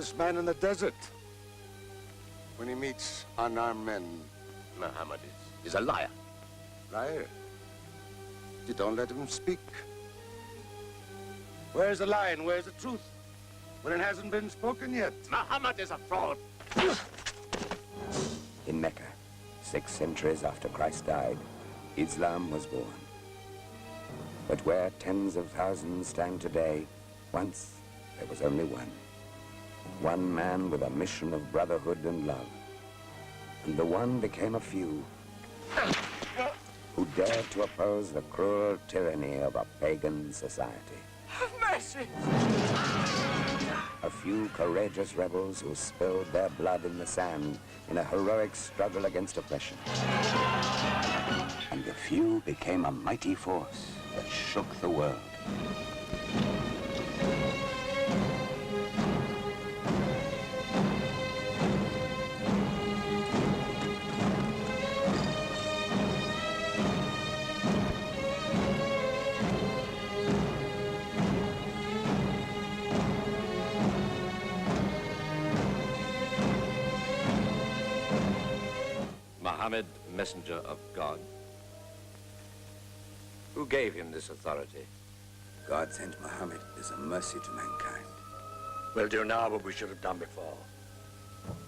courageous man in the desert. When he meets unarmed men, Muhammad is a liar. liar. You don't let him speak. Where's the lie and where's the truth? When it hasn't been spoken yet. Muhammad is a fraud. In Mecca, 6 centuries after Christ died, Islam was born. But where tens of thousands stand today, once there was only one. One man with a mission of brotherhood and love. And the one became a few who dared to oppose the cruel tyranny of a pagan society. Have mercy! A few courageous rebels who spilled their blood in the sand in a heroic struggle against oppression. And the few became a mighty force that shook the world. Ahmad, messenger of God. Who gave him this authority? God sent Muhammad as a mercy to mankind. We'll do now what we should have done before.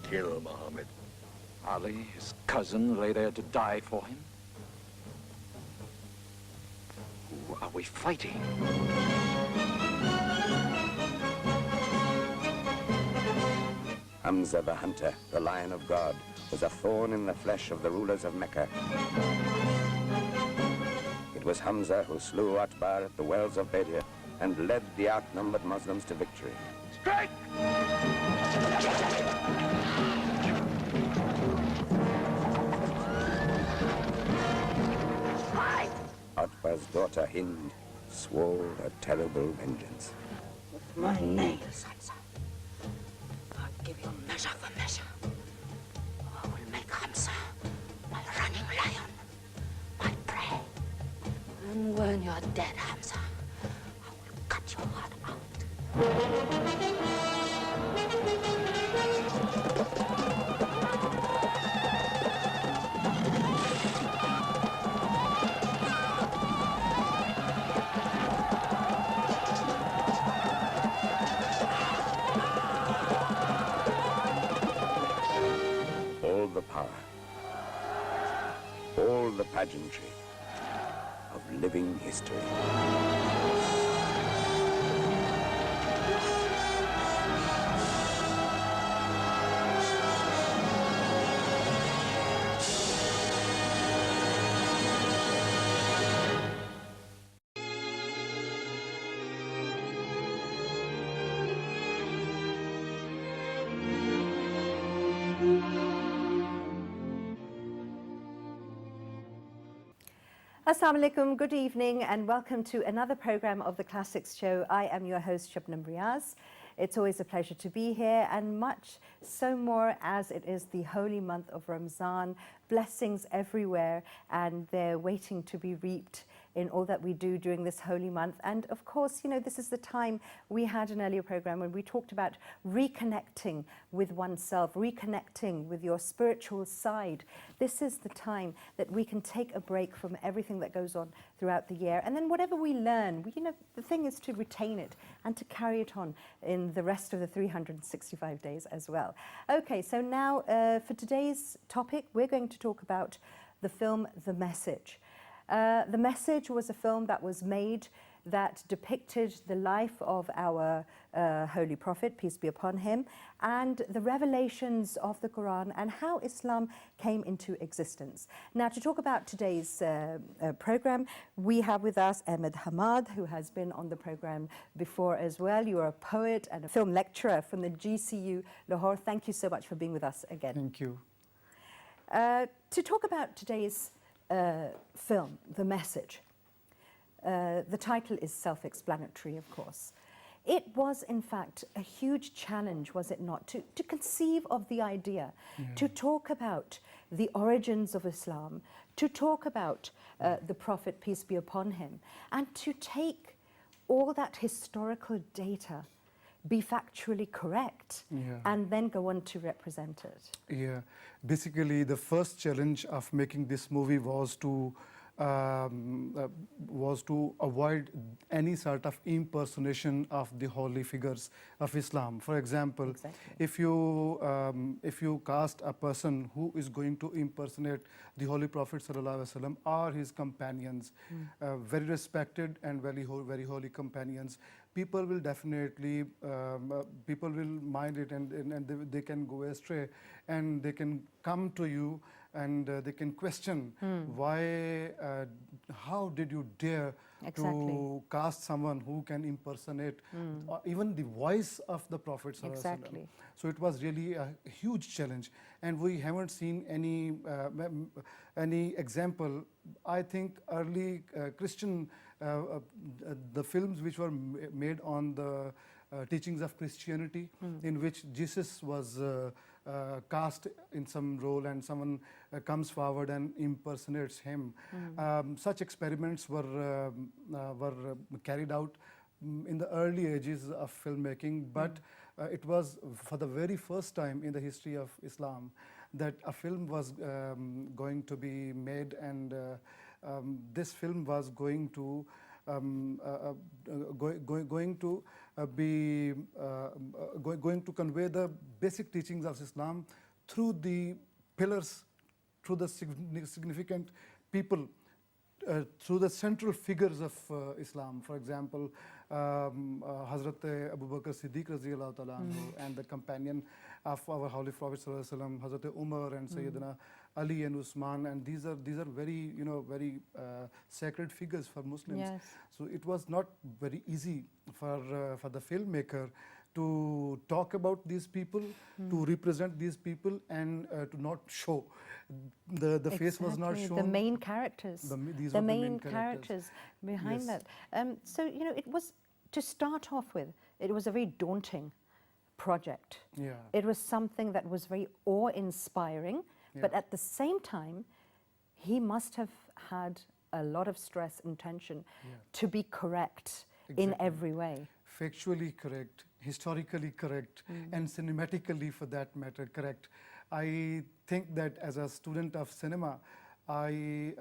Kill Muhammad. Ali, his cousin, lay there to die for him? Who are we fighting? Hamza the hunter, the lion of God, was a thorn in the flesh of the rulers of Mecca. It was Hamza who slew Atbar at the wells of Badr and led the outnumbered Muslims to victory. Strike! Atbar's daughter Hind swore a terrible vengeance. With my nails, Hamza, I'll give you measure for measure. I will make Hamza my running lion, my prey. And when you're dead, Hamza, I will cut your heart out. All the power, all the pageantry of living history. Assalamu alaikum, good evening and welcome to another program of the Classics Show. I am your host Shabnum Riaz. It's always a pleasure to be here, and much so more as it is the holy month of Ramzan. Blessings everywhere, and they're waiting to be reaped in all that we do during this holy month. And of course, you know, this is the time we had an earlier program when we talked about reconnecting with oneself, reconnecting with your spiritual side. This is the time that we can take a break from everything that goes on throughout the year. And then whatever we learn, you know, the thing is to retain it and to carry it on in the rest of the 365 days as well. Okay, so now for today's topic, we're going to talk about the film The Message. The Message was a film that was made that depicted the life of our Holy Prophet, peace be upon him, and the revelations of the Quran and how Islam came into existence. Now, to talk about today's program, we have with us Ahmad, who has been on the program before as well. You are a poet and a film lecturer from the GCU Lahore. Thank you so much for being with us again. Thank you. To talk about today's film, The Message. The title is self-explanatory, of course. It was, in fact, a huge challenge, was it not, to conceive of the idea, to talk about the origins of Islam, to talk about the Prophet, peace be upon him, and to take all that historical data be factually correct and then go on to represent it. Yeah, basically the first challenge of making this movie was to avoid any sort of impersonation of the holy figures of Islam. For example, if you cast a person who is going to impersonate the Holy Prophet ﷺ or his companions, very respected and very holy companions, people will definitely people will mind it, and they can go astray, and they can come to you and they can question why, how did you dare to cast someone who can impersonate even the voice of the Prophet ﷺ. Exactly. So it was really a huge challenge, and we haven't seen any example. I think early Christian the films which were made on the teachings of Christianity, in which Jesus was cast in some role and someone comes forward and impersonates him. Such experiments were carried out in the early ages of filmmaking, but it was for the very first time in the history of Islam that a film was going to be made, and this film was going to going to convey the basic teachings of Islam through the pillars, through the significant people, through the central figures of Islam. For example, Hazrat Abu Bakr Siddiq Raziyallahu Ta'ala anhu, and the companion of our Holy Prophet Sallallahu Alaihi Wasallam, Hazrat Umar and Sayyidina Ali and Usman, and these are very very sacred figures for Muslims. Yes. So it was not very easy for the filmmaker to talk about these people, to represent these people, and to not show the face was not shown. The main characters. These the were main characters behind that. So it was, to start off with, it was a very daunting project. Yeah. It was something that was very awe-inspiring, but at the same time, he must have had a lot of stress and tension to be correct in every way. Factually correct, historically correct, and cinematically, for that matter, correct. I think that as a student of cinema, I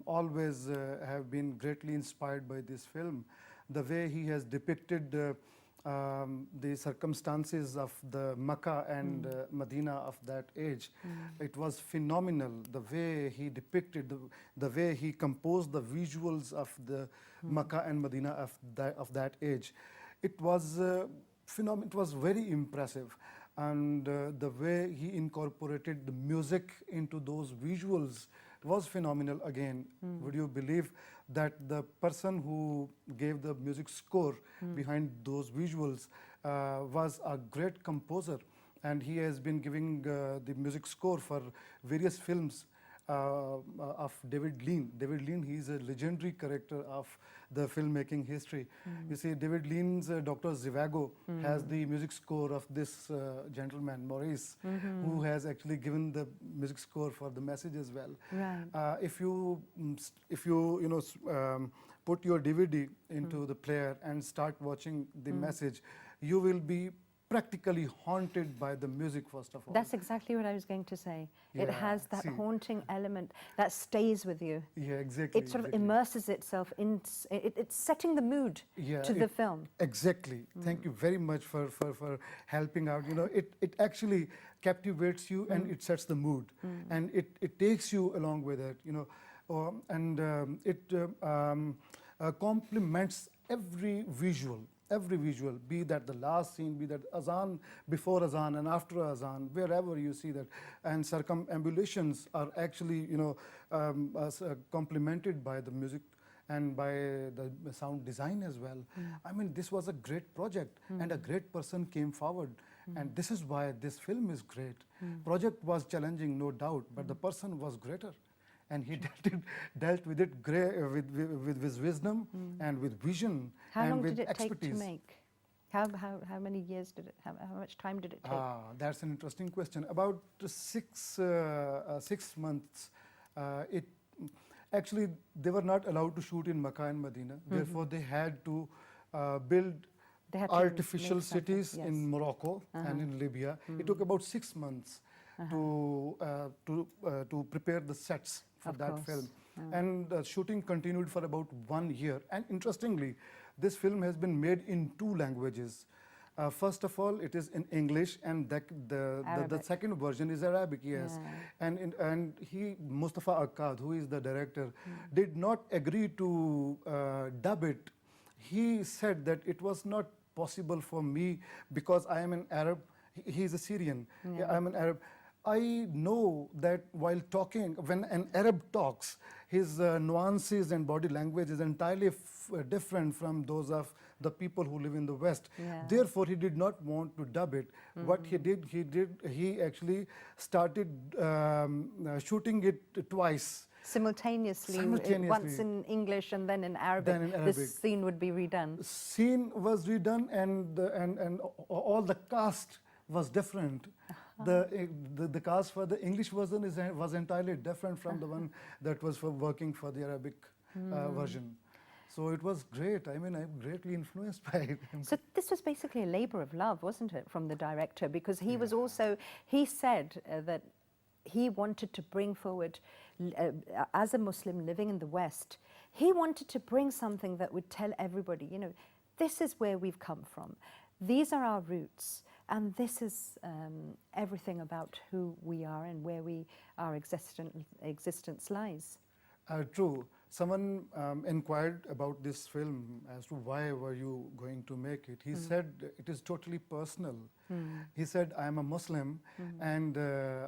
always have been greatly inspired by this film. The way he has depicted the circumstances of the Makkah and Medina of that age, it was phenomenal. The way he depicted, the way he composed the visuals of the Makkah and Medina of that age, it was phenomenal. It was very impressive, and the way he incorporated the music into those visuals was phenomenal again. Would you believe that the person who gave the music score behind those visuals was a great composer, and he has been giving the music score for various films of David Lean. David Lean, he is a legendary character of the filmmaking history. You see, David Lean's Dr. Zhivago has the music score of this gentleman, Maurice, who has actually given the music score for The Message as well. Right. If you put your DVD into the player and start watching The Message, you will be practically haunted by the music, first of all. That's exactly what I was going to say. It has that haunting element that stays with you. Yeah, exactly. It sort of immerses itself in, it's setting the mood to the film. Exactly. Thank you very much for helping out. You know, it actually captivates you and it sets the mood, and it takes you along with it, you know, and it complements every visual, be that the last scene, be that azan, before azan and after azan, wherever you see that. And circumambulations are actually, you know, complemented by the music and by the sound design as well. I mean, this was a great project, and a great person came forward. And this is why this film is great. Project was challenging, no doubt, but the person was greater. And he dealt with it with wisdom and with vision and with expertise. How long did it take to make? How many years did it? How much time did it take? That's an interesting question. About 6 months. Actually, they were not allowed to shoot in Makkah and Medina. Therefore, they had to build They had to artificial make something, cities yes. in Morocco and in Libya. It took about 6 months to prepare the sets for Of that course. film. And shooting continued for about 1 year. And interestingly, this film has been made in 2 languages. First of all, it is in English, and the Arabic. second version is Arabic, yes. Yeah. And Mustafa Akkad, who is the director, did not agree to dub it. He said that it was not possible for me because I am an Arab. He's a Syrian. I'm an Arab. I know that while talking, when an Arab talks, his nuances and body language is entirely different from those of the people who live in the West. Yeah. Therefore, he did not want to dub it. What he actually started shooting it twice. Simultaneously, once in English and then in Arabic, Then in Arabic. this scene would be redone. Scene was redone, and all the cast was different. The cast for the English version was entirely different from the one that was working for the Arabic version. So it was great. I mean, I'm greatly influenced by it. So this was basically a labor of love, wasn't it, from the director? Because he was also, he said that he wanted to bring forward, as a Muslim living in the West, he wanted to bring something that would tell everybody, you know, this is where we've come from. These are our roots. And this is everything about who we are and where our existence lies. True. Someone inquired about this film as to why were you going to make it. He said it is totally personal. He said, I am a Muslim and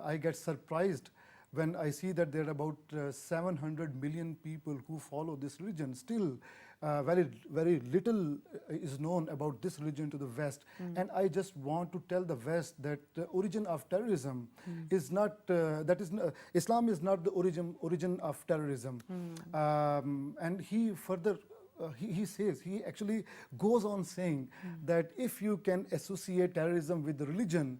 I get surprised when I see that there are about 700 million people who follow this religion. Still, very little is known about this religion to the West. And I just want to tell the West that the origin of terrorism is not, Islam is not the origin of terrorism. And he further, he says, he actually goes on saying that if you can associate terrorism with the religion,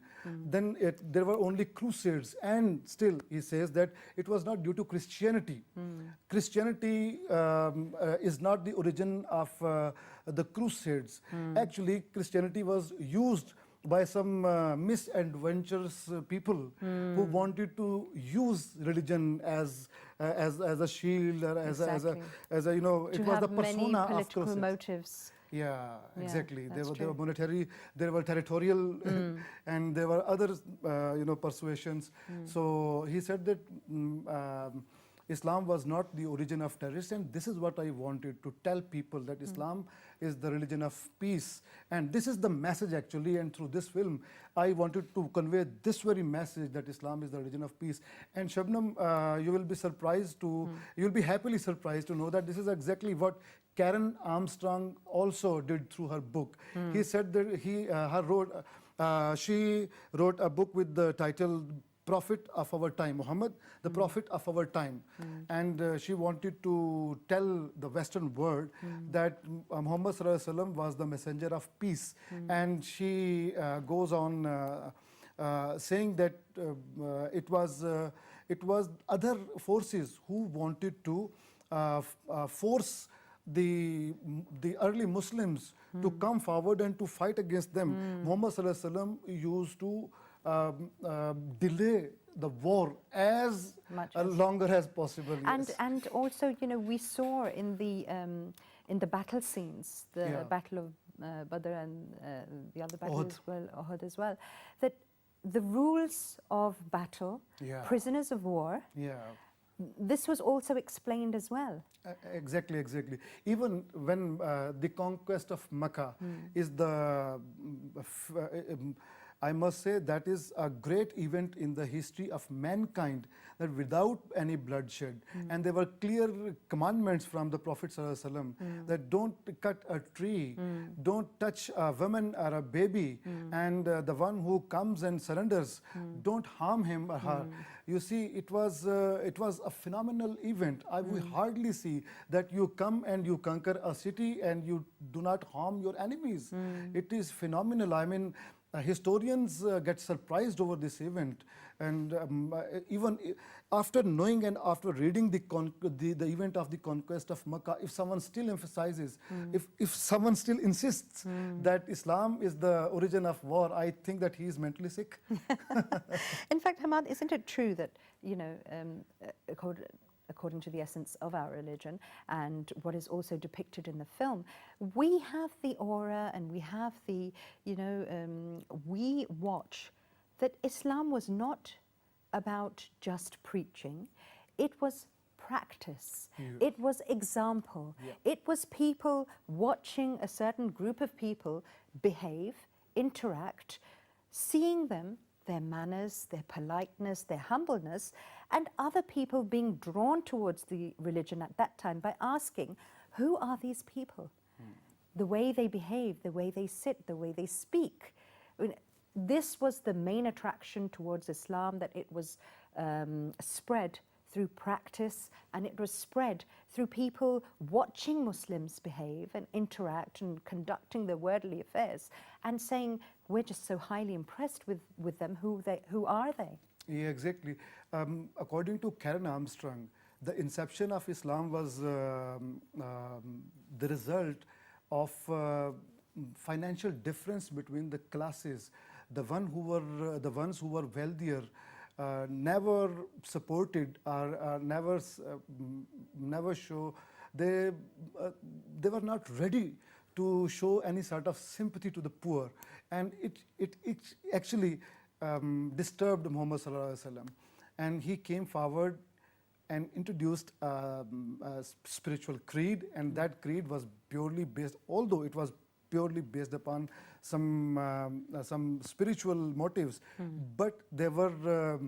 then there were only crusades. And still, he says that it was not due to Christianity. Christianity is not the origin of the crusades. Actually, Christianity was used by some misadventurous people who wanted to use religion as a shield or as a you know, it was the persona of political crusades. motives. Yeah, exactly. They were true. monetary, they were territorial, and there were other you know, persuasions. So he said that Islam was not the origin of terrorists, and this is what I wanted to tell people, that Islam is the religion of peace. And this is the message actually, and through this film, I wanted to convey this very message, that Islam is the religion of peace. And Shabnum, you will be surprised to, you'll be happily surprised to know that this is exactly what Karen Armstrong also did through her book. He said that she wrote a book with the title Prophet of Our Time, Muhammad, the Prophet of Our Time. And she wanted to tell the Western world that Muhammad Sallallahu Alaihi Wasallam was the messenger of peace. And she goes on saying that it was other forces who wanted to force the early Muslims to come forward and to fight against them. Muhammad Sallallahu Alaihi Wasallam used to delay the war as longer as possible. And also, you know, we saw in the battle scenes, the Battle of Badr and the other battle as well, Uhud as well, that the rules of battle, prisoners of war, this was also explained as well. Exactly. Even when the conquest of Mecca is the, I must say, that is a great event in the history of mankind, that without any bloodshed. And there were clear commandments from the Prophet ﷺ that don't cut a tree, don't touch a woman or a baby, and the one who comes and surrenders, don't harm him or her. You see, it was a phenomenal event. We hardly see that you come and you conquer a city and you do not harm your enemies. It is phenomenal. I mean, historians get surprised over this event, and even after knowing and after reading the event of the conquest of Makkah, if someone still emphasizes, if someone still insists that Islam is the origin of war, I think that he is mentally sick. In fact, Hammad, isn't it true that, according to the essence of our religion and what is also depicted in the film, we have the aura and we have the, we watch that Islam was not about just preaching, it was practice, it was example, it was people watching a certain group of people behave, interact, seeing them, their manners, their politeness, their humbleness, and other people being drawn towards the religion at that time by asking, who are these people? The way they behave, the way they sit, the way they speak. This was the main attraction towards Islam, that it was spread through practice, and it was spread through people watching Muslims behave and interact and conducting their worldly affairs and saying, we're just so highly impressed with them, who are they? Yeah, exactly. According to Karen Armstrong, the inception of Islam was the result of financial difference between the classes. The ones who were wealthier never supported or never show, they were not ready to show any sort of sympathy to the poor, and it actually disturbed Muhammad Sallallahu Alaihi Wasallam, and he came forward and introduced a spiritual creed, and that creed was purely based, although it was purely based upon some spiritual motives, but there were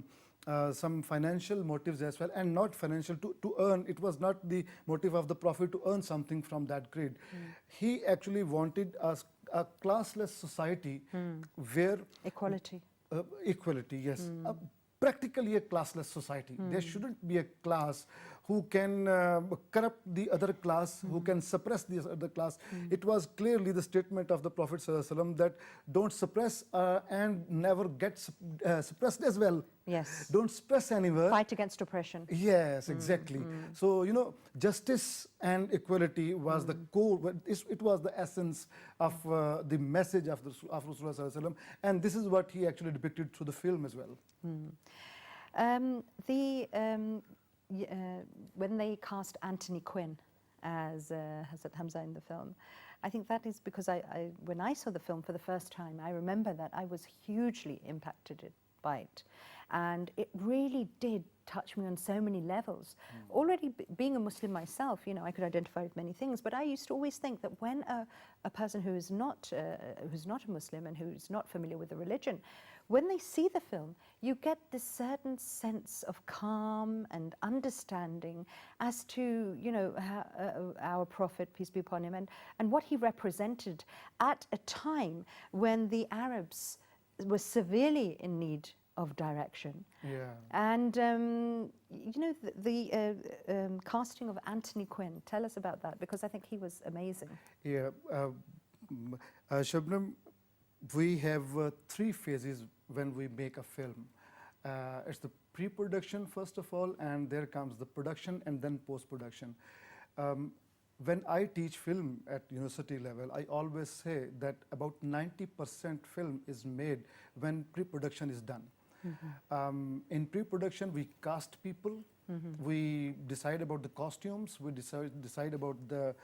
some financial motives as well, and not financial to earn. It was not the motive of the Prophet to earn something from that creed. He actually wanted a classless society where Equality. Equality, yes. Practically a classless society. There shouldn't be a class who can corrupt the other class, who can suppress the other class. It was clearly the statement of the Prophet ﷺ that don't suppress and never get suppressed as well. Yes. Don't suppress anywhere. Fight against oppression. Yes, exactly. So, justice and equality was the core, it was the essence of the message of Rasulullah ﷺ, and this is what he actually depicted through the film as well. When they cast Anthony Quinn as Hazrat Hamza in the film, I think that is because when I saw the film for the first time, I remember that I was hugely impacted by it. And it really did touch me on so many levels. Already being a Muslim myself, I could identify with many things, but I used to always think that when a person who is not a Muslim and who's not familiar with the religion, when they see the film, you get this certain sense of calm and understanding as to, our Prophet, peace be upon him, and what he represented at a time when the Arabs were severely in need of direction. Yeah. And, the casting of Anthony Quinn, tell us about that, because I think he was amazing. Yeah. Shabnum, we have 3 phases when we make a film. It's the pre-production first of all, and there comes the production and then post-production. When I teach film at university level, I always say that about 90% film is made when pre-production is done. In pre-production, we cast people, we decide about the costumes, we decide about the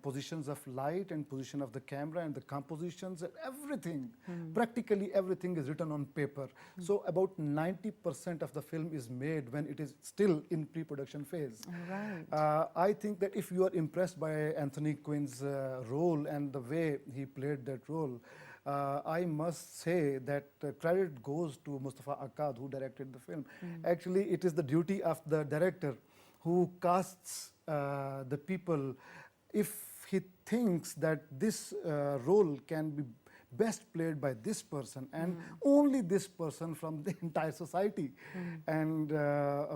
positions of light and position of the camera and the compositions and everything. Practically everything is written on paper. So about 90% of the film is made when it is still in pre-production phase. Right. I think that if you are impressed by Anthony Quinn's role and the way he played that role, I must say that credit goes to Mustafa Akkad, who directed the film. Actually, it is the duty of the director who casts the people if he thinks that this role can be best played by this person and only this person from the entire society and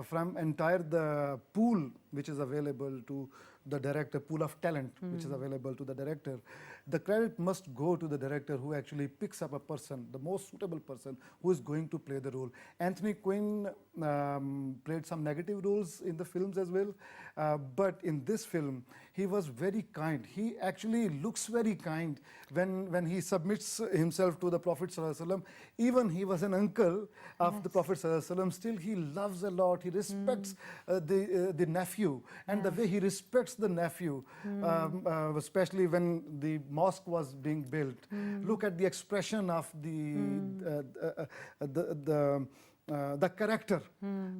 from entire the pool which is available to the director, pool of talent which is available to the director. The credit must go to the director who actually picks up a person, the most suitable person who is going to play the role. Anthony Quinn played some negative roles in the films as well, but in this film, he was very kind. He actually looks very kind when he submits himself to the Prophet ﷺ. Even he was an uncle of the Prophet ﷺ, still he loves a lot. He respects the nephew, and the way he respects the nephew, especially when the mosque was being built. Look at the expression of the character.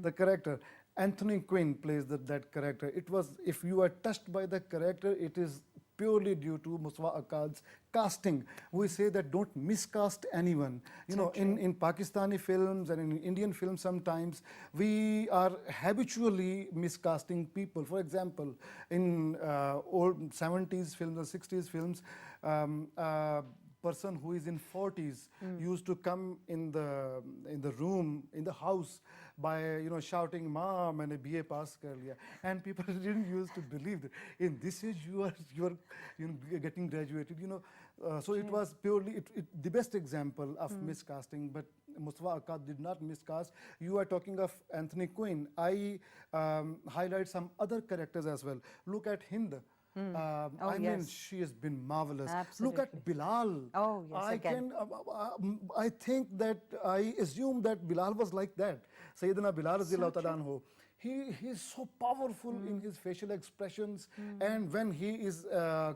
The character. Anthony Quinn plays that character. It was, if you are touched by the character, it is purely due to Mustafa Akkad's casting. We say that don't miscast anyone. You know, in Pakistani films and in Indian films sometimes, we are habitually miscasting people. For example, in old 70s films or 60s films, person who is in 40s used to come in the room, in the house, by shouting "Mom" and a BA pass kar liya, and people didn't used to believe that in this age you are getting graduated. So it was purely the best example of miscasting. But Mustafa Akkad did not miscast. You are talking of Anthony Quinn. I highlight some other characters as well. Look at Hind. I mean, she has been marvelous. Absolutely. Look at Bilal. Oh, yes, I think that, I assume that Bilal was like that. Sayyidina Bilal radhiyallahu ta'ala anhu. He is so powerful in his facial expressions, and when he is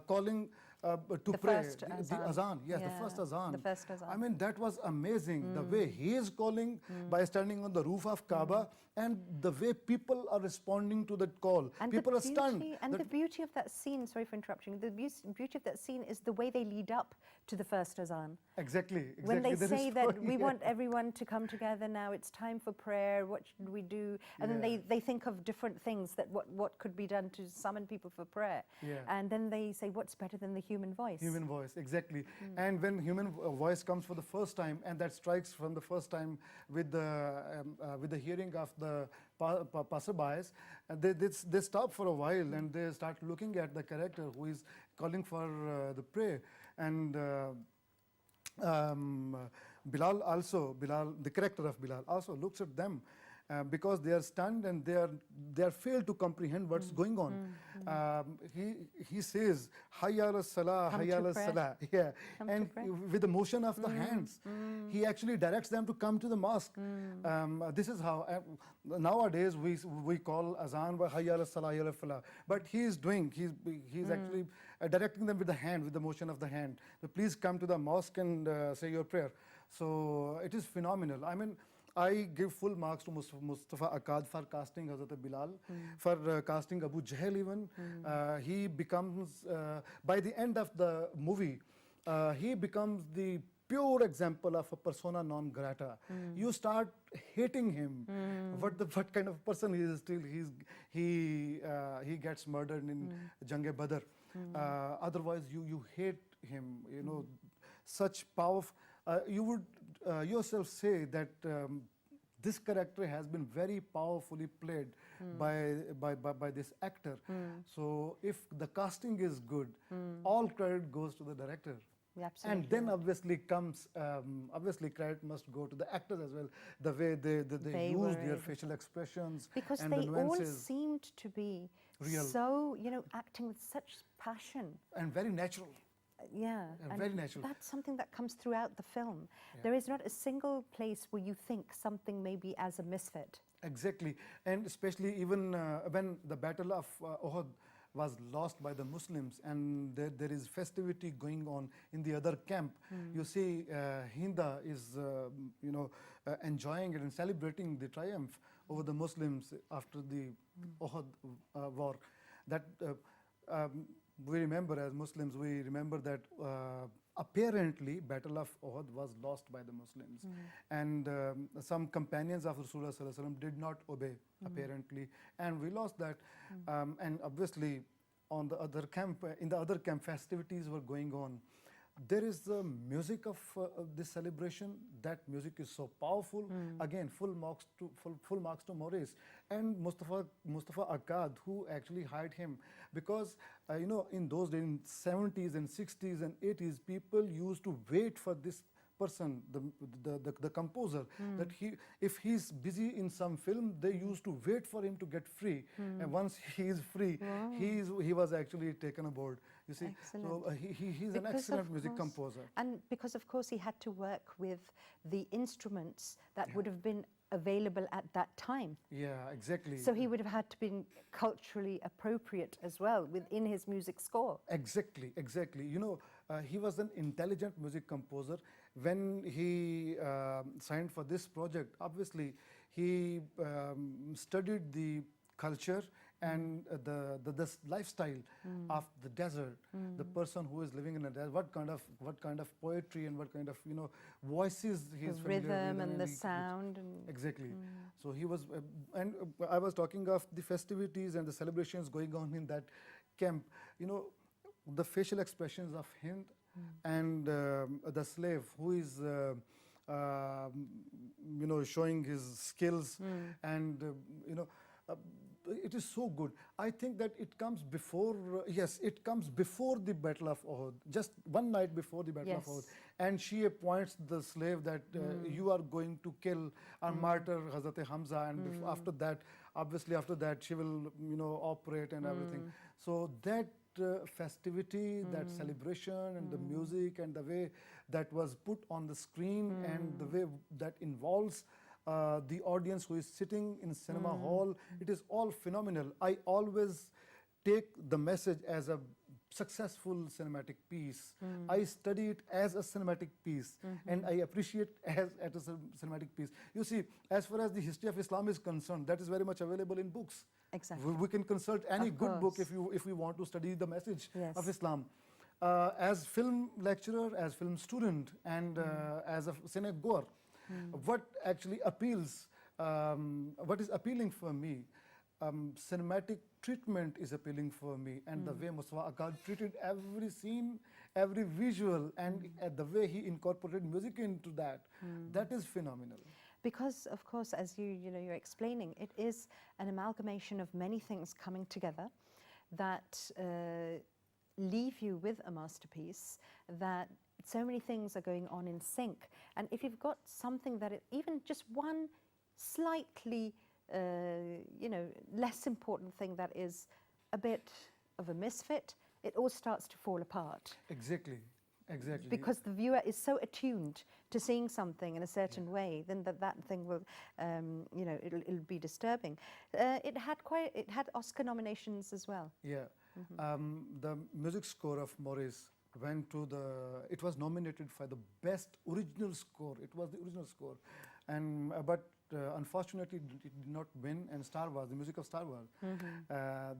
calling to pray, the azan, yes, the first azan. The first azan. I mean, that was amazing. The way he is calling by standing on the roof of Kaaba, and the way people are responding to that call. And people are stunned. And the beauty of that scene, sorry for interrupting, the beauty of that scene is the way they lead up to the first azan. Exactly. When they say that we want everyone to come together now, it's time for prayer, what should we do? And then they think of different things, that what could be done to summon people for prayer. And then they say, what's better than the human voice? Human voice, exactly. And when human voice comes for the first time, and that strikes from the first time with the hearing of the passerbys, they stop for a while and they start looking at the character who is calling for the prayer. And Bilal, the character of Bilal, also looks at them because they are stunned and they are failed to comprehend what's going on. He says, "Hayya ala salah, hayya ala salah." Yeah, and with the motion of the hands, he actually directs them to come to the mosque. This is how nowadays we call azan by hayya ala salah, hayya ala falah. But he's actually directing them with the hand, with the motion of the hand. So please come to the mosque and say your prayer. So it is phenomenal. I mean, I give full marks to Mustafa Akkad for casting Hazrat Bilal, for casting Abu Jahl even. He becomes, by the end of the movie, he becomes the pure example of a persona non grata. You start hating him. What kind of person he is still? He gets murdered in Jang-e-Badr. Otherwise, you hate him. Such powerful. You would yourself say that this character has been very powerfully played by this actor. So if the casting is good, all credit goes to the director. Absolutely. And then obviously comes, credit must go to the actors as well. The way they use their facial expressions, because and they the nuances. all seemed to be Real. so, acting with such passion. And very natural. Yeah, and very natural. That's something that comes throughout the film. There is not a single place where you think something may be as a misfit. Exactly, and especially even when the Battle of Uhud was lost by the Muslims, and there is festivity going on in the other camp. You see, Hinda is enjoying it and celebrating the triumph over the Muslims after the Uhud war. That we remember as Muslims, we remember that apparently Battle of Uhud was lost by the Muslims. And some companions of Rasulullah Sallallahu Alaihi Wasallam did not obey, apparently, and we lost that. And obviously, on the other camp, in the other camp, festivities were going on. there is the music of this celebration. That music is so powerful. Again, full marks to Maurice and Mustafa Akkad, who actually hired him, because you know, in those days, in 70s and 60s and 80s, people used to wait for this person, the composer, that if he's busy in some film, they used to wait for him to get free, and once he is free, he was actually taken aboard. You see, Excellent. so he's an Because excellent of music course- composer. And because, of course, he had to work with the instruments that would have been available at that time. Yeah, exactly. So he would have had to be culturally appropriate as well within his music score. Exactly, exactly. You know, he was an intelligent music composer. When he signed for this project, obviously, he studied the culture and the lifestyle of the desert. The person who is living in a desert, what kind of poetry and what kind of, you know, voices he is The familiar rhythm with, and the he- sound. And Exactly. So he was, and I was talking of the festivities and the celebrations going on in that camp. You know, the facial expressions of Hind and the slave who is, you know, showing his skills and, you know, it is so good. I think that it comes before, yes, it comes before the Battle of Uhud, just one night before the Battle of Yes. Uhud. And she appoints the slave that you are going to kill or martyr Hazrat Hamza, and after that, obviously after that, she will, you know, operate and everything. So that festivity, that celebration and the music and the way that was put on the screen and the way that involves the audience who is sitting in cinema hall, it is all phenomenal. I always take the message as a successful cinematic piece. I study it as a cinematic piece, and I appreciate as a cinematic piece. You see, as far as the history of Islam is concerned, that is very much available in books. Exactly. We can consult any Of good book course. if we want to study the message Yes. of Islam. As film lecturer, as film student, and as a cinegoer, what actually appeals, what is appealing for me, cinematic treatment is appealing for me, and the way Mustafa Akkad treated every scene, every visual, and the way he incorporated music into that, that is phenomenal. because, of course, as you're explaining, it is an amalgamation of many things coming together that leave you with a masterpiece, that so many things are going on in sync. And if you've got something that, even just one slightly, less important thing that is a bit of a misfit, it all starts to fall apart. Exactly, exactly. Because the viewer is so attuned to seeing something in a certain way, then that thing will, it'll be disturbing. It had Oscar nominations as well. Yeah. The music score of Maurice went to it was nominated for the best original score. It was the original score. And, but unfortunately, it did not win. And Star Wars, the music of Star Wars,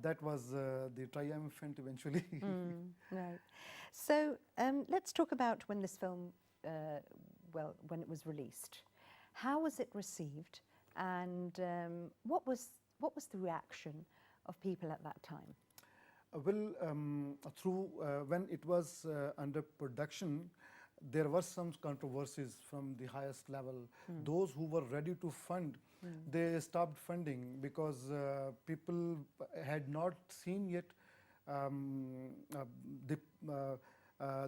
that was the triumphant eventually. Right. So let's talk about when this film, when it was released. How was it received, and what was the reaction of people at that time? Well, when it was under production, there were some controversies from the highest level. Those who were ready to fund, they stopped funding because people had not seen yet.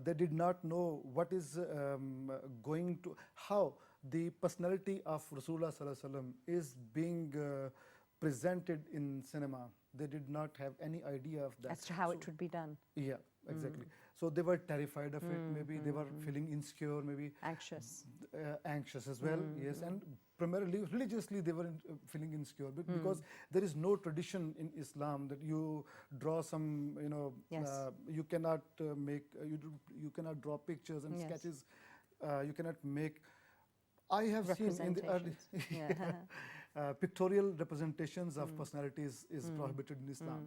They did not know what is going to, how the personality of Rasulullah Sallallahu Alaihi Wasallam is being presented in cinema. They did not have any idea of that. As to how it would be done. Yeah, exactly. So they were terrified of it. Maybe they were feeling insecure. Maybe Anxious. Anxious as well. Yes, and primarily religiously they were feeling insecure because there is no tradition in Islam that you draw some. Yes. You cannot you cannot draw pictures and Yes. sketches. You cannot make. I have seen in the early pictorial representations of personalities is prohibited in Islam.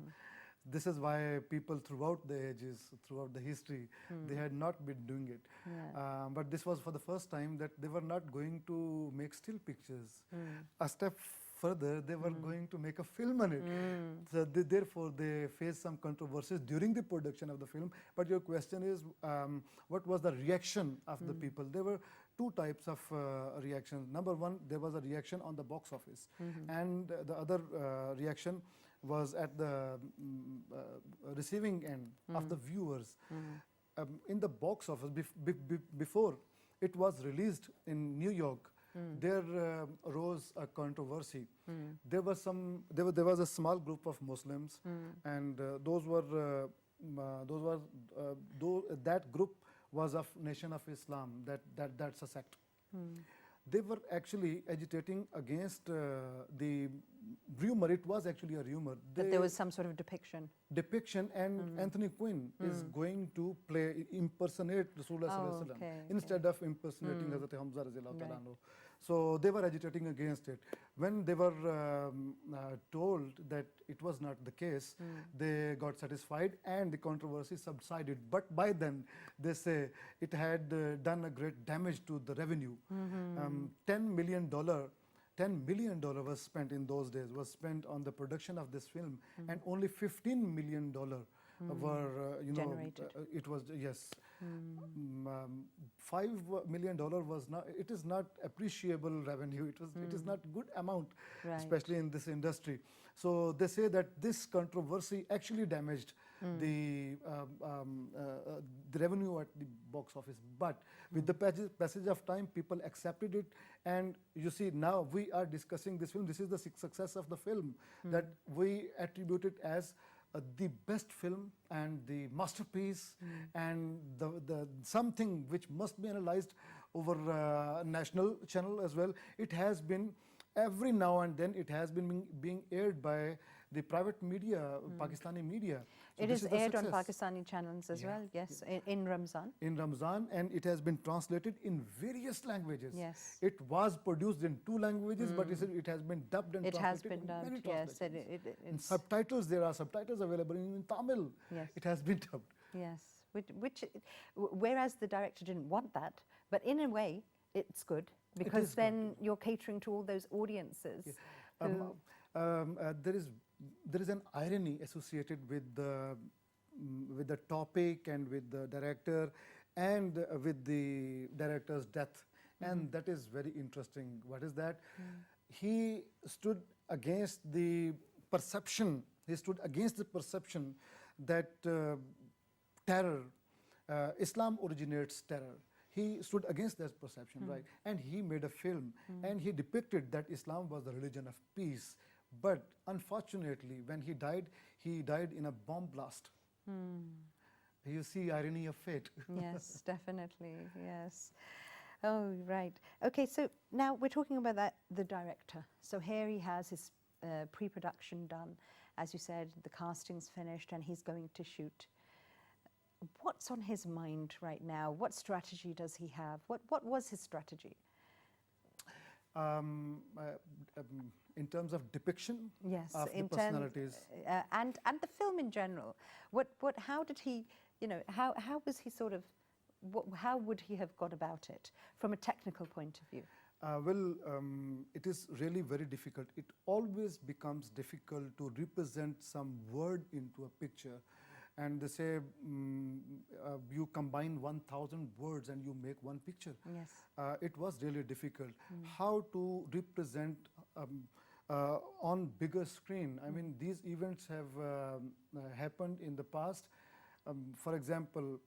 This is why people throughout the ages, throughout the history, they had not been doing it. But this was for the first time that they were not going to make still pictures. A step further, they were going to make a film on it. So therefore, they faced some controversies during the production of the film. But your question is, what was the reaction of the people? There were two types of reactions. Number one, there was a reaction on the box office. And the other reaction was at the receiving end of the viewers. In the box office, before it was released in New York, there rose a controversy. There was a small group of Muslims, and that group was of Nation of Islam. That's a sect. They were actually agitating against the rumor. It was actually a rumor that there was some sort of depiction. And Anthony Quinn is going to impersonate Rasulullah Sallallahu Alaihi Wasallam instead of impersonating Hazrat Hamza Radhiyallahu Ta'ala anhu. So they were agitating against it. When they were told that it was not the case, they got satisfied and the controversy subsided. But by then, they say it had done a great damage to the revenue. $10 million was spent in those days, was spent on the production of this film, and only $15 million were, generated. It was, yes. $5 million was not, it is not appreciable revenue. It is not good amount, especially in this industry. So they say that this controversy actually damaged the revenue at the box office. But with the passage of time, people accepted it. And you see, now we are discussing this film. This is the success of the film that we attribute it as the best film and the masterpiece and the something which must be analyzed over national channel as well. It has been every now and then it has been being aired by the private media, Pakistani media. So it is aired on Pakistani channels as well, yes, in Ramzan. In Ramzan, and it has been translated in various languages. Yes. It was produced in 2 languages, but it has been dubbed and translated. It has been dubbed, yes. In subtitles, there are subtitles available in Tamil. Yes. It has been dubbed. Yes, whereas the director didn't want that, but in a way, it's good, because then you're catering to all those audiences. Yes. There is an irony associated with the topic and with the director and with the director's death, and that is very interesting. What is that? He stood against the perception. He stood against the perception that terror, Islam originates terror. He stood against that perception, right? And he made a film, and he depicted that Islam was the religion of peace. But unfortunately, when he died in a bomb blast. You see irony of fate. Yes, definitely, yes. Oh, right. Okay, so now we're talking about the director. So here he has his pre-production done. As you said, the casting's finished and he's going to shoot. What's on his mind right now? What strategy does he have? What was his strategy? In terms of depiction, yes, of the personalities, and the film in general. How did he? How was he sort of? How would he have gone about it from a technical point of view? It is really very difficult. It always becomes difficult to represent some word into a picture. And they say you combine 1,000 words and you make one picture. Yes. It was really difficult. How to represent on bigger screen? I mean, these events have happened in the past. For example,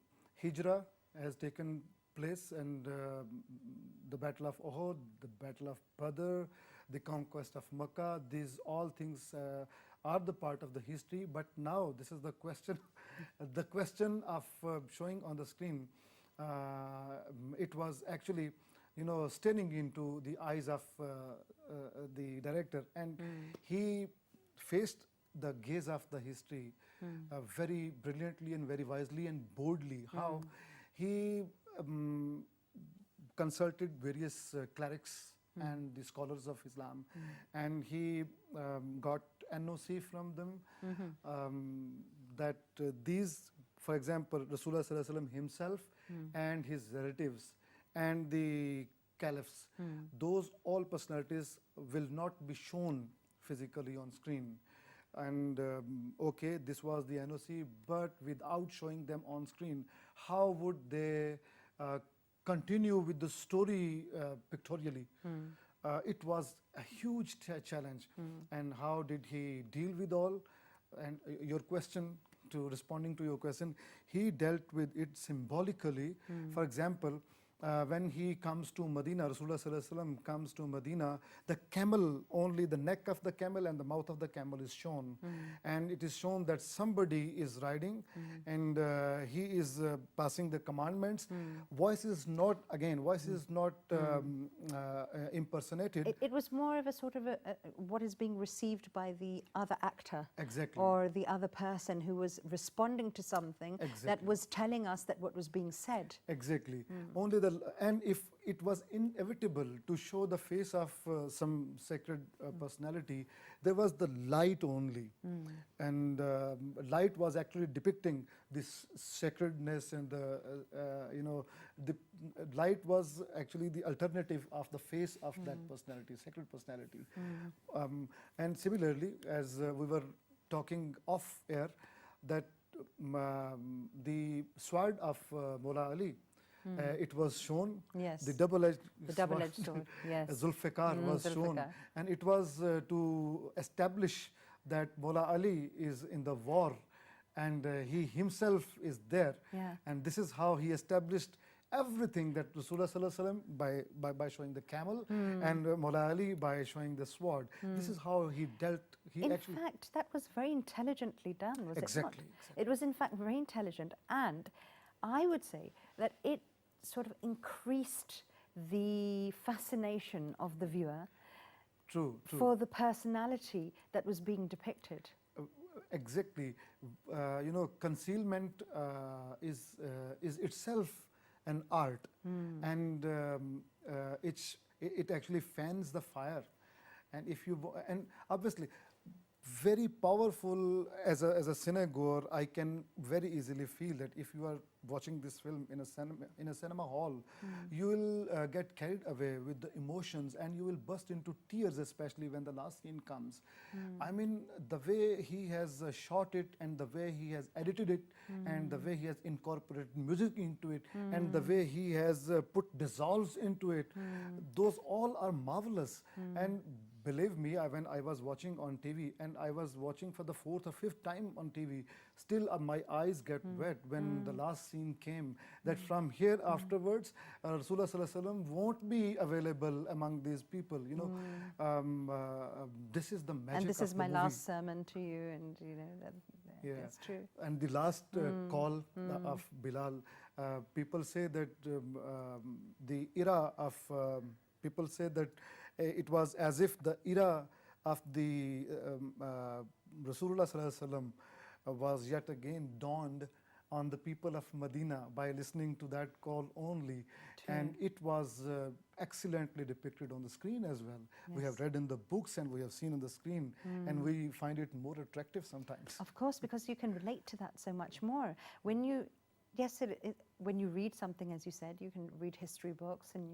Hijrah has taken place, and the Battle of Uhud, the Battle of Badr, the conquest of Makkah, these all things are the part of the history. But now this is the question, the question of showing on the screen. It was actually, staring into the eyes of the director, and he faced the gaze of the history very brilliantly and very wisely and boldly. How he consulted various clerics and the scholars of Islam, and he got NOC from them that these, for example, Rasulullah Sallallahu Alaihi Wasallam himself and his relatives and the caliphs, those all personalities will not be shown physically on screen. And okay, this was the NOC, but without showing them on screen, how would they continue with the story pictorially? It was a huge challenge. And how did he deal with all? And your question, responding to your question, he dealt with it symbolically. For example, when he comes to Medina, Rasulullah Sallallahu Alaihi Wasallam comes to Medina, the camel, only the neck of the camel and the mouth of the camel is shown. And it is shown that somebody is riding and he is passing the commandments. Voice is not impersonated. It was more of a sort of what is being received by the other actor. Exactly. Or the other person who was responding to something that was telling us that what was being said. Exactly. Only and if it was inevitable to show the face of some sacred personality, there was the light only. And light was actually depicting this sacredness, and the light was actually the alternative of the face of that personality, sacred personality. And similarly, as we were talking off air, that the sword of Mola Ali, it was shown. Yes. The double-edged sword. Yes. Zulfikar was shown, and it was to establish that Mola Ali is in the war, and he himself is there. Yeah. And this is how he established everything, that Rasulullah Sallallahu Alaihi Wasallam by showing the camel, and Mola Ali by showing the sword. This is how he dealt. In fact, that was very intelligently done, was it not? Exactly. It was in fact very intelligent, and I would say that it sort of increased the fascination of the viewer for the personality that was being depicted. Exactly. Concealment is itself an art, and it actually fans the fire. And and obviously, very powerful as a cinegoer, I can very easily feel that if you are watching this film in a cinema hall, you will get carried away with the emotions, and you will burst into tears, especially when the last scene comes. I mean, the way he has shot it, and the way he has edited it, and the way he has incorporated music into it, and the way he has put dissolves into it, those all are marvelous. And believe me, when I was watching on TV, and I was watching for the 4th or 5th time on TV, still my eyes get wet when the last scene came, that from here afterwards, Rasulullah Sallallahu Alaihi Wasallam won't be available among these people. This is the magic. And this of is the my movie. last sermon to you, and that's true. And the last call of Bilal, people say that the era of people say that it was as if the era of the Rasulullah Sallallahu Alaihi Wasallam was yet again dawned on the people of Medina by listening to that call only. True. And it was excellently depicted on the screen as well. Yes. We have read in the books, and we have seen on the screen, and we find it more attractive sometimes. Of course, because you can relate to that so much more. When you when you read something, as you said, you can read history books, and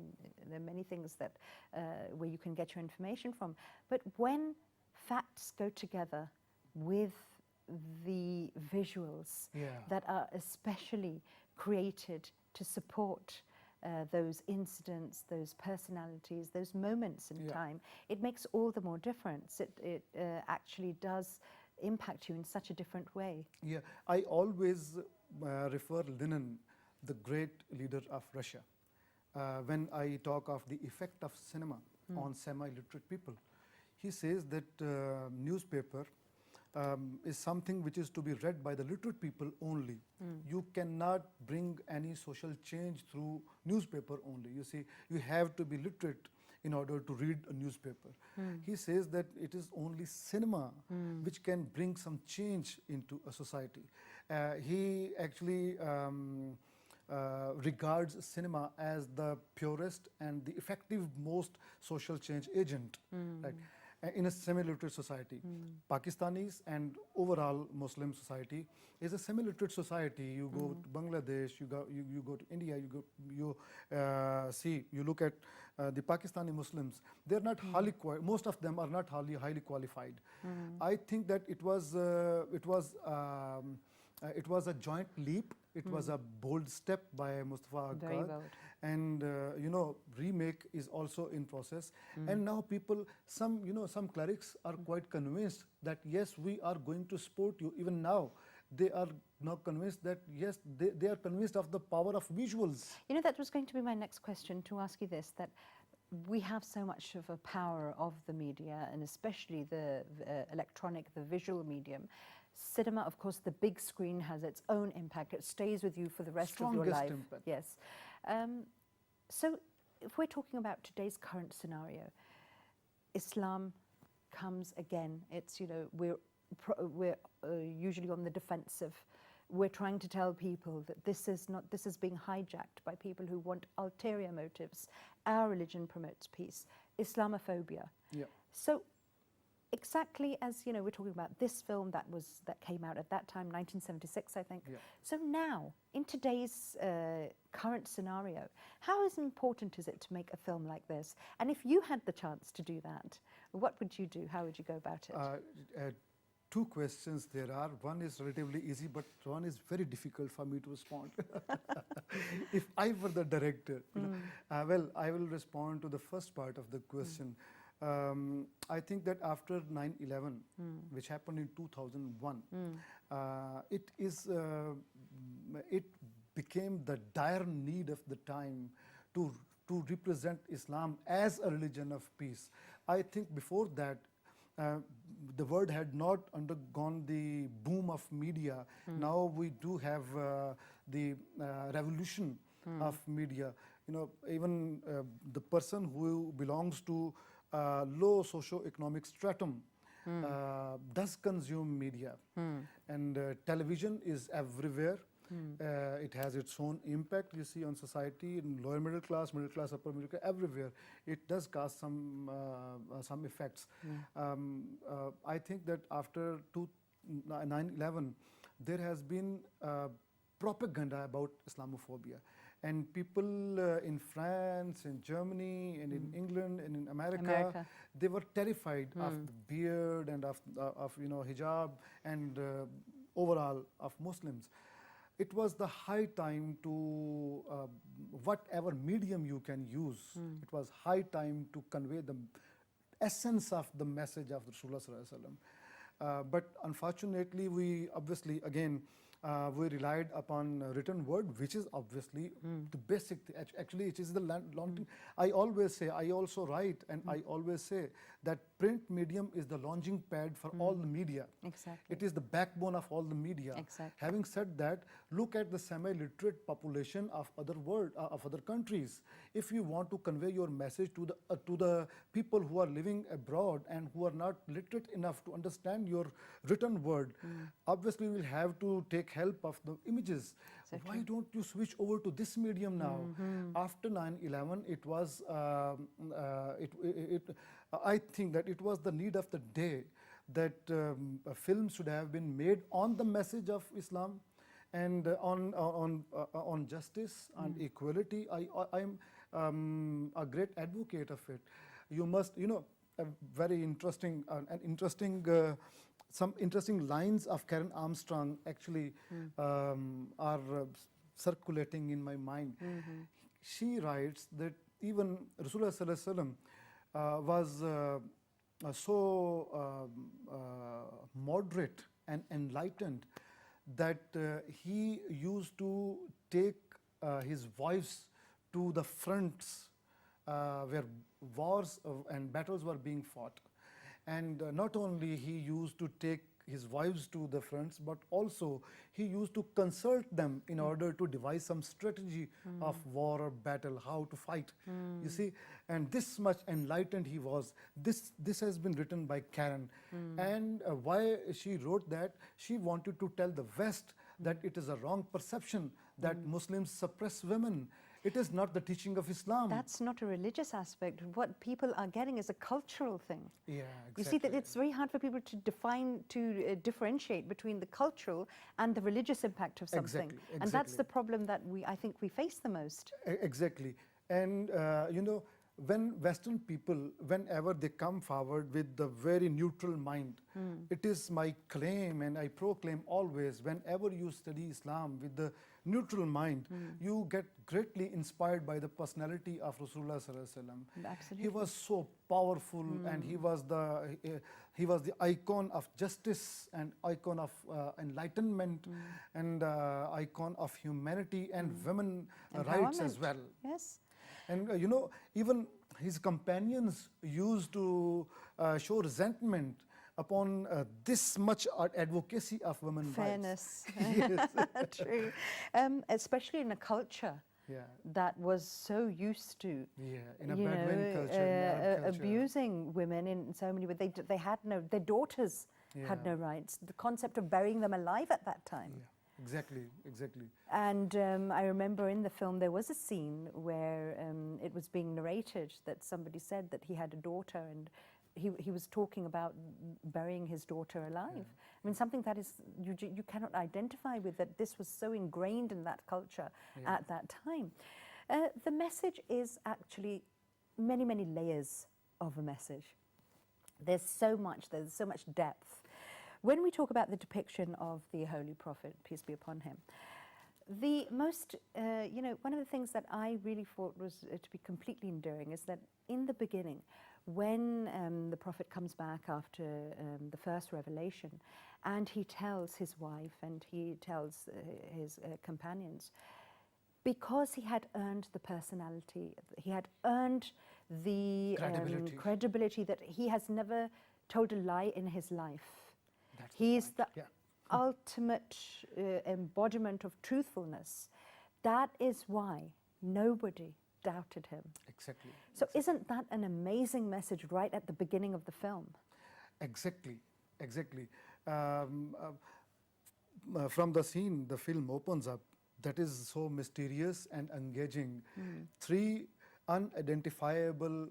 there are many things that where you can get your information from. But when facts go together with the visuals that are especially created to support those incidents, those personalities, those moments in time, it makes all the more difference. It actually does impact you in such a different way. Yeah, I always refer Lenin, the great leader of Russia, when I talk of the effect of cinema on semi-literate people. He says that newspaper is something which is to be read by the literate people only. You cannot bring any social change through newspaper only. You see, you have to be literate in order to read a newspaper. He says that it is only cinema which can bring some change into a society. He actually regards cinema as the purest and the effective most social change agent. Right? in a semi-literate society. Pakistanis and overall Muslim society is a semi-literate society. You go to Bangladesh, you go to India, you look at the Pakistani Muslims. They're not highly most of them are not highly qualified. I think that it was a joint leap. It was a bold step by Mustafa Very Akkad. bold. And remake is also in process. And now people, some clerics are quite convinced that yes, we are going to support you. Even now, they are now convinced that yes, they are convinced of the power of visuals. You know, that was going to be my next question, to ask you this, that we have so much of a power of the media, and especially the electronic, the visual medium. Cinema, of course, the big screen has its own impact. It stays with you for the rest of your Strongest life. impact. Yes. So if we're talking about today's current scenario, Islam comes again. It's, we're usually on the defensive. We're trying to tell people that this is being hijacked by people who want ulterior motives. Our religion promotes peace. Islamophobia. Yeah. So exactly as, we're talking about this film that came out at that time, 1976, I think. Yeah. So now, in today's current scenario, how important is it to make a film like this? And if you had the chance to do that, what would you do? How would you go about it? Two questions there are. One is relatively easy, but one is very difficult for me to respond. If I were the director, well, I will respond to the first part of the question. I think that after 9/11, which happened in 2001, it became the dire need of the time to represent Islam as a religion of peace. I think before that, the world had not undergone the boom of media. Now we do have the revolution of media. Even the person who belongs to low socio-economic stratum does consume media. And television is everywhere. It has its own impact, you see, on society, in lower middle class, upper middle class, everywhere. It does cause some effects. I think that after 9/11, there has been propaganda about Islamophobia. And people in France, in Germany, and in England, and in America, they were terrified of the beard and of hijab and overall of Muslims. It was the high time to, whatever medium you can use, it was high time to convey the essence of the message of Rasulullah Sallallahu Alaihi Wasallam. But unfortunately, we obviously, again, we relied upon written word, which is obviously the basic. Actually, it is the launching. I always say, I also write, and I always say that print medium is the launching pad for all the media. Exactly. It is the backbone of all the media. Exactly. Having said that, look at the semi-literate population of other countries. If you want to convey your message to the people who are living abroad and who are not literate enough to understand your written word, obviously you will have to take help of the images. Why don't you switch over to this medium now? After 9/11, it was I think that it was the need of the day that films should have been made on the message of Islam and on justice and equality. I am a great advocate of it. You must, a very interesting, some interesting lines of Karen Armstrong actually are circulating in my mind. She writes that even Rasulullah Sallallahu Alaihi Wasallam was so moderate and enlightened that he used to take his wives to the fronts where wars and battles were being fought. And not only he used to take his wives to the fronts, but also he used to consult them in order to devise some strategy of war or battle, how to fight. You see, and this much enlightened he was. This has been written by Karen. And why she wrote that, she wanted to tell the West that it is a wrong perception that Muslims suppress women. It is not the teaching of Islam. That's not a religious aspect. What people are getting is a cultural thing. Yeah, You see that exactly. it's very hard for people to differentiate between the cultural and the religious impact of something. Exactly, And that's exactly. the problem that I think we face the most. Exactly. And, you know, when Western people, whenever they come forward with the very neutral mind, it is my claim and I proclaim always, whenever you study Islam with the neutral mind, you get greatly inspired by the personality of Rasulullah Sallallahu Alaihi Wasallam. Absolutely. He was so powerful and he was the icon of justice and icon of enlightenment and icon of humanity and women rights as Empowerment. well. Yes. And you know, even his companions used to show resentment upon this much advocacy of women's Fairness. rights. True. Especially in a culture Yeah. that was so used to Yeah, in a Bedouin culture, in Arab culture. abusing women in so many ways. They had no, their daughters had no Yeah. rights. The concept of burying them alive at that time. Yeah, exactly, exactly. And I remember in the film there was a scene where it was being narrated that somebody said that he had a daughter and he was talking about burying his daughter alive. I mean, something that is you cannot identify with, that this was so ingrained in that culture at that time. The message is actually many, many layers of a message. There's so much depth. When we talk about the depiction of the Holy Prophet, peace be upon him, the most, one of the things that I really thought was to be completely endearing is that in the beginning, when the Prophet comes back after the first revelation, and he tells his wife and he tells his companions, because he had earned the personality, he had earned the credibility that he has never told a lie in his life. That's He is the yeah. ultimate embodiment of truthfulness. That is why nobody doubted him. Exactly. So isn't that an amazing message right at the beginning of the film? Exactly, exactly. From the scene the film opens up, that is so mysterious and engaging. Three unidentifiable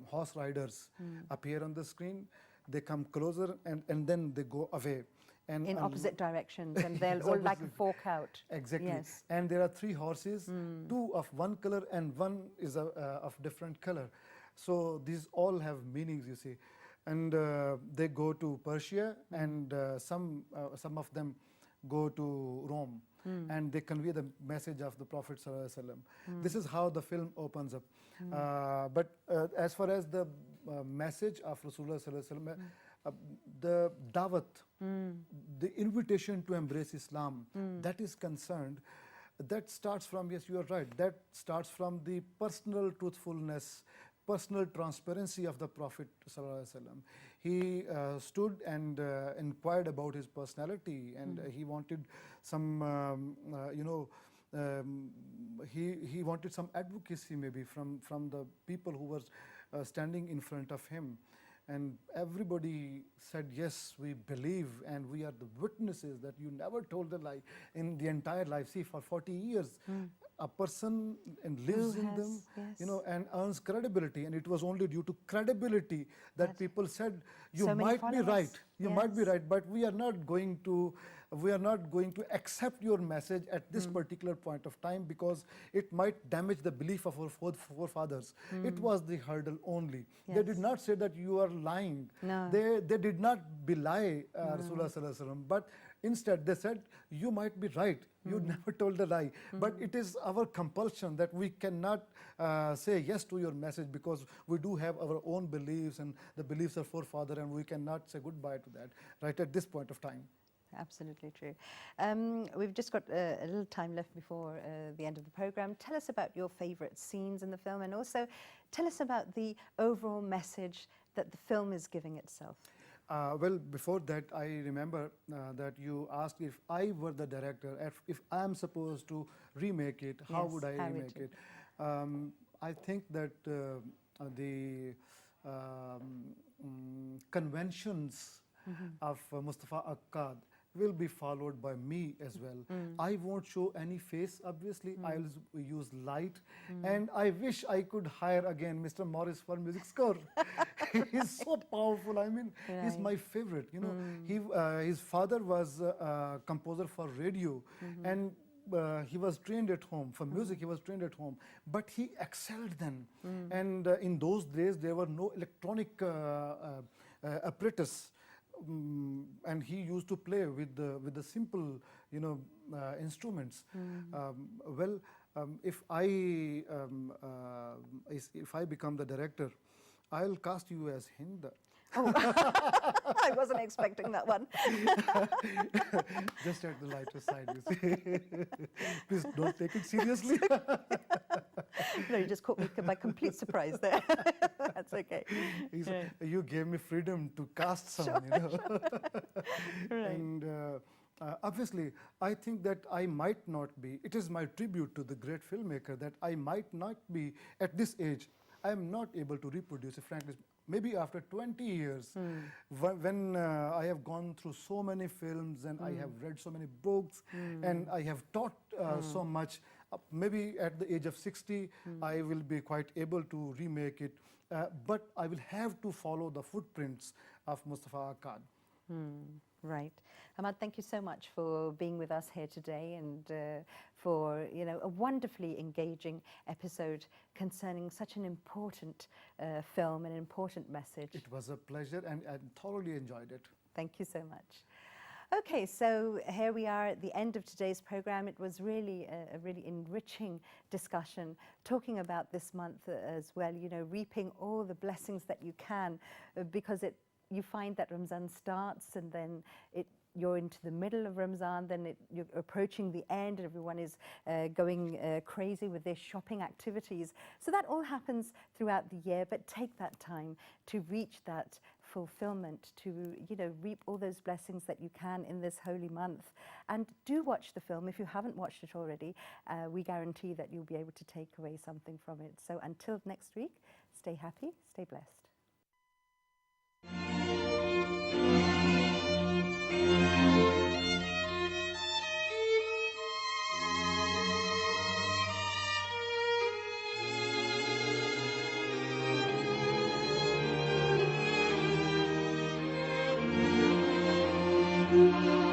horse riders appear on the screen. They come closer and then they go away. And In opposite directions, and they'll Yes, all like opposite. fork out. Exactly. Yes. And there are three horses, two of one color and one is of different color. So these all have meanings, you see. And they go to Persia, and some of them go to Rome, and they convey the message of the Prophet ﷺ. This is how the film opens up. But as far as the message of Rasulullah ﷺ, the dawat, the invitation to embrace Islam, that is concerned, that starts from, yes, you are right, that starts from the personal truthfulness, personal transparency of the Prophet ﷺ. He stood and inquired about his personality, and he wanted some, he wanted some advocacy maybe from the people who were standing in front of him. And everybody said, yes, we believe, and we are the witnesses that you never told a lie in the entire life. See, for 40 years, a person lives in them, yes. you know, and earns credibility. And it was only due to credibility that people said, you So many might be followers. right, you might be Yes. right, but we are not going to accept your message at this particular point of time, because it might damage the belief of our forefathers. It was the hurdle only. They did Yes. not say that you are lying. No. They did not belie Rasulullah Sallallahu Alaihi Wasallam, but instead they said, you might be right, you never told a lie, but it is our compulsion that we cannot say yes to your message, because we do have our own beliefs and the beliefs of forefather, and we cannot say goodbye to that right at this point of time. Absolutely true. We've just got a little time left before the end of the program. Tell us about your favorite scenes in the film, and also tell us about the overall message that the film is giving itself. Well, before that, I remember that you asked if I were the director, if I am supposed to remake it, how Yes, would I how would remake you? it? I think that the conventions of Mustafa Akkad will be followed by me as well. I won't show any face, obviously. I'll use light. And I wish I could hire again Mr. Morris for music score. He's so powerful. I mean, he's my favorite. You know, his father was a composer for radio, and he was trained at home for music. He was trained at home, but he excelled then. And in those days, there were no electronic apparatus. And he used to play with the simple, you know, instruments. If I become the director, I'll cast you as Hind. Oh, I wasn't expecting that one. Just at the lighter side, you see. Please don't take it seriously. No, you just caught me by complete surprise there. That's okay. You gave me freedom to cast someone, you know. Right. And obviously, I think that I might not be, it is my tribute to the great filmmaker that I might not be, at this age, I am not able to reproduce it, frankly. Maybe after 20 years, when I have gone through so many films and I have read so many books and I have taught so much, maybe at the age of 60, I will be quite able to remake it. But I will have to follow the footprints of Mustafa Akkad. Right. Ahmad, thank you so much for being with us here today and for, you know, a wonderfully engaging episode concerning such an important film, an important message. It was a pleasure and I thoroughly enjoyed it. Thank you so much. Okay, so here we are at the end of today's program. It was really a really enriching discussion, talking about this month as well, you know, reaping all the blessings that you can, because you find that Ramzan starts and then you're into the middle of Ramzan, then you're approaching the end and everyone is going crazy with their shopping activities. So that all happens throughout the year, but take that time to reach that fulfillment, to, you know, reap all those blessings that you can in this holy month. And do watch the film. If you haven't watched it already, we guarantee that you'll be able to take away something from it. So until next week, stay happy, stay blessed. Thank you.